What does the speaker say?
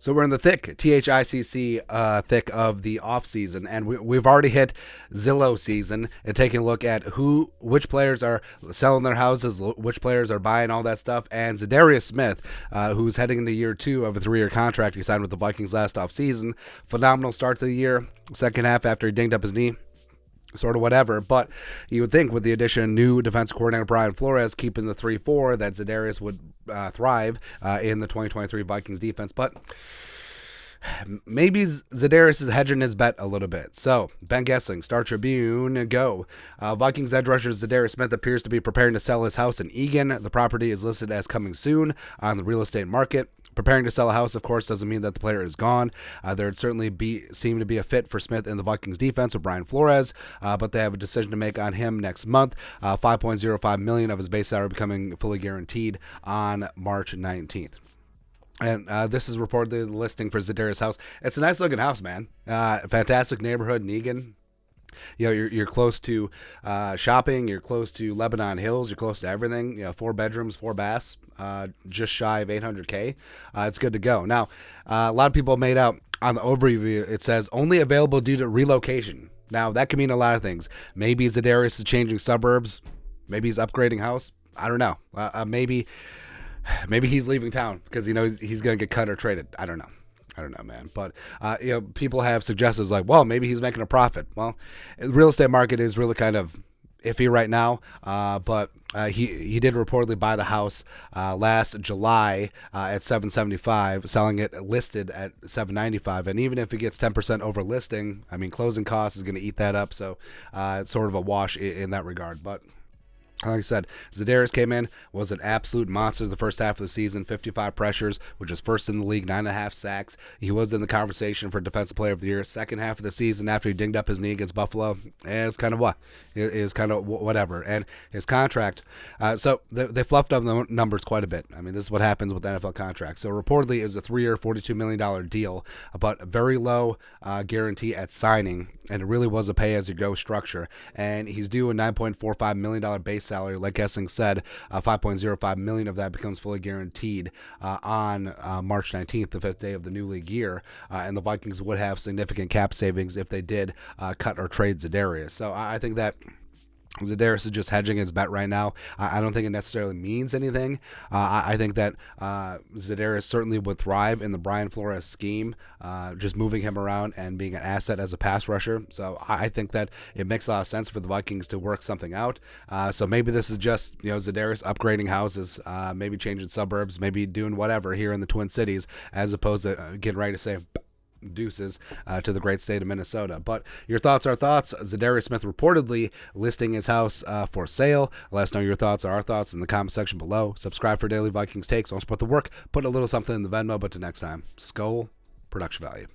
So we're in the thick, THICC, thick of the off season, and we've already hit Zillow season and taking a look at which players are selling their houses, which players are buying all that stuff. And ZaDarius Smith, who's heading into year 2 of a 3-year contract he signed with the Vikings last off season, phenomenal start to the year. Second half after he dinged up his knee, sort of whatever, but you would think with the addition of new defense coordinator Brian Flores keeping the 3-4 that ZaDarius would thrive in the 2023 Vikings defense, but maybe ZaDarius is hedging his bet a little bit. So, Ben Goessling, Star Tribune, go. Vikings edge rusher ZaDarius Smith appears to be preparing to sell his house in Eagan. The property is listed as coming soon on the real estate market. Preparing to sell a house, of course, doesn't mean that the player is gone. There would certainly seem to be a fit for Smith in the Vikings defense with Brian Flores, but they have a decision to make on him next month. $5.05 million of his base salary becoming fully guaranteed on March 19th. And this is reportedly the listing for ZaDarius' house. It's a nice looking house, man. Fantastic neighborhood in Eagan. You know, you're close to shopping, you're close to Lebanon Hills, you're close to everything. You know, 4 bedrooms, 4 baths, just shy of $800K. It's good to go. Now, a lot of people made out on the overview, it says only available due to relocation. Now, that can mean a lot of things. Maybe ZaDarius is changing suburbs. Maybe he's upgrading house. I don't know. Maybe he's leaving town because he knows he's going to get cut or traded. I don't know, man. But, people have suggestions like, well, maybe he's making a profit. Well, the real estate market is really kind of iffy right now. But he did reportedly buy the house last July at $775, selling it listed at $795. And even if he gets 10% over listing, I mean, closing costs is going to eat that up. So it's sort of a wash in that regard. But like I said, ZaDarius came in, was an absolute monster the first half of the season, 55 pressures, which was first in the league, 9.5 sacks. He was in the conversation for Defensive Player of the Year. Second half of the season, after he dinged up his knee against Buffalo, it's kind of what? It was kind of whatever. And his contract, so they fluffed up the numbers quite a bit. I mean, this is what happens with NFL contracts. So reportedly, it was a 3-year, $42 million deal, but a very low guarantee at signing, and it really was a pay-as-you-go structure. And he's due a $9.45 million base salary. Like Goessling said, $5.05 million of that becomes fully guaranteed on March 19th, the 5th day of the new league year. And the Vikings would have significant cap savings if they did cut or trade ZaDarius. So I think that ZaDarius is just hedging his bet right now. I don't think it necessarily means anything. I think that ZaDarius certainly would thrive in the Brian Flores scheme, just moving him around and being an asset as a pass rusher. So I think that it makes a lot of sense for the Vikings to work something out. So maybe this is just ZaDarius upgrading houses, maybe changing suburbs, maybe doing whatever here in the Twin Cities, as opposed to getting ready to say deuces to the great state of Minnesota. But your thoughts are thoughts. ZaDarius Smith reportedly listing his house for sale. Let us know your thoughts or our thoughts in the comment section below. Subscribe for daily Vikings takes. Don't support the work. Put a little something in the Venmo. But till next time, Skull Production Value.